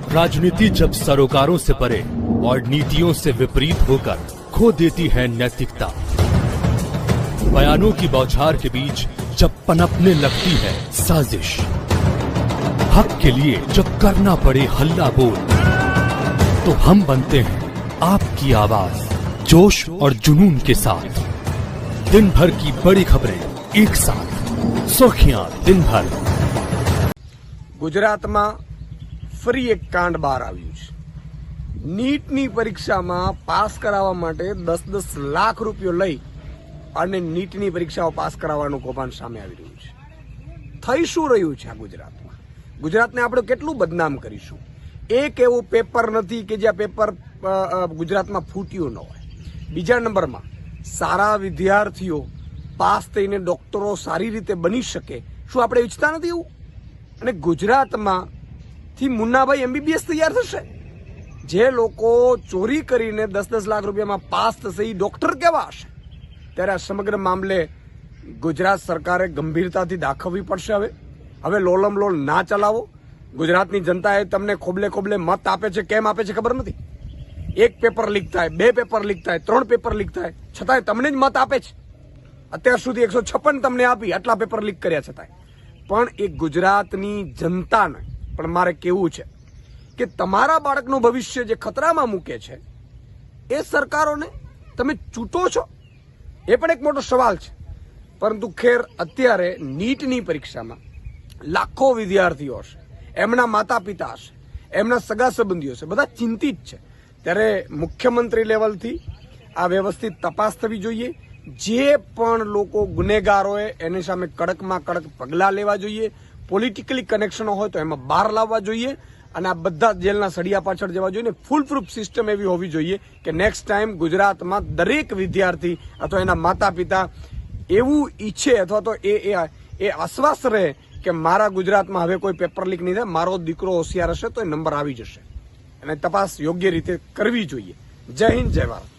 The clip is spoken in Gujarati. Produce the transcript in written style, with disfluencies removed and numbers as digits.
राजनीति जब सरोकारों से परे और नीतियों से विपरीत होकर खो देती है नैतिकता, बयानों की बौछार के बीच जब पनपने लगती है साजिश, हक के लिए जब करना पड़े हल्ला बोल, तो हम बनते हैं आपकी आवाज, जोश और जुनून के साथ। दिन भर की बड़ी खबरें एक साथ, सुर्खियां दिन भर। ગુજરાતમાં ફરી એક કાંડ બહાર આવ્યું છે। નીટની પરીક્ષામાં પાસ કરાવવા માટે 10-10 લાખ રૂપિયો લઈ અને નીટની પરીક્ષાઓ પાસ કરાવવાનું કૌભાંડ સામે આવી રહ્યું છે। થઈ શું રહ્યું છે આ ગુજરાતમાં? ગુજરાતને આપણે કેટલું બદનામ કરીશું? એક એવું પેપર નથી કે જે આ પેપર ગુજરાતમાં ફૂટ્યું ન હોય। બીજા નંબરમાં સારા વિદ્યાર્થીઓ પાસ થઈને ડોક્ટરો સારી રીતે બની શકે, શું આપણે ઈચ્છતા નથી એવું? અને ગુજરાતમાંથી મુન્નાભાઈ MBBS તૈયાર થશે? જે લોકો ચોરી કરીને 10-10 લાખ રૂપિયામાં પાસ થશે એ ડોક્ટર કેવા હશે? ત્યારે આ સમગ્ર મામલે ગુજરાત સરકારે ગંભીરતાથી દાખવવી પડશે। હવે લોલમ લોલ ના ચલાવો। ગુજરાતની જનતાએ તમને ખોબલે ખોબલે મત આપે છે, કેમ આપે છે ખબર નથી। એક પેપર લીક થાય, 2 પેપર લીક થાય, 3 પેપર લીક થાય, છતાંય તમને જ મત આપે છે। અત્યાર સુધી 156 તમને આપી, આટલા પેપર લીક કર્યા છતાંય। પણ એક ગુજરાતની જનતાને પણ મારે કહેવું છે કે તમારા બાળકનું ભવિષ્ય જે ખતરામાં મૂકે છે એ સરકારોને તમે ચૂંટો છો, એ પણ એક મોટો સવાલ છે। પરંતુ ખેર, અત્યારે નીટની પરીક્ષામાં લાખો વિદ્યાર્થીઓ હશે, એમના માતા પિતા હશે, એમના સગા સંબંધીઓ હશે, બધા ચિંતિત છે। ત્યારે મુખ્યમંત્રી લેવલથી આ વ્યવસ્થિત તપાસ થવી જોઈએ। જે પણ લોકો ગુનેગાર હોય એની સામે કડકમાં કડક પગલાં લેવા જોઈએ। પોલિટિકલી કનેક્શનો હોય તો એમાં બહાર લાવવા જોઈએ અને આ બધા જેલના સળિયા પાછળ જવા જોઈએ। ફૂલ પ્રૂફ સિસ્ટમ એવી હોવી જોઈએ કે નેક્સ્ટ ટાઈમ ગુજરાતમાં દરેક વિદ્યાર્થી અથવા એના માતા પિતા એવું ઈચ્છે અથવા તો એ આશ્વાસ રહે કે મારા ગુજરાતમાં હવે કોઈ પેપર લીક નહીં થાય, મારો દીકરો હોશિયાર હશે તો એ નંબર આવી જશે। અને તપાસ યોગ્ય રીતે કરવી જોઈએ। જય હિન્દ, જય ભારત।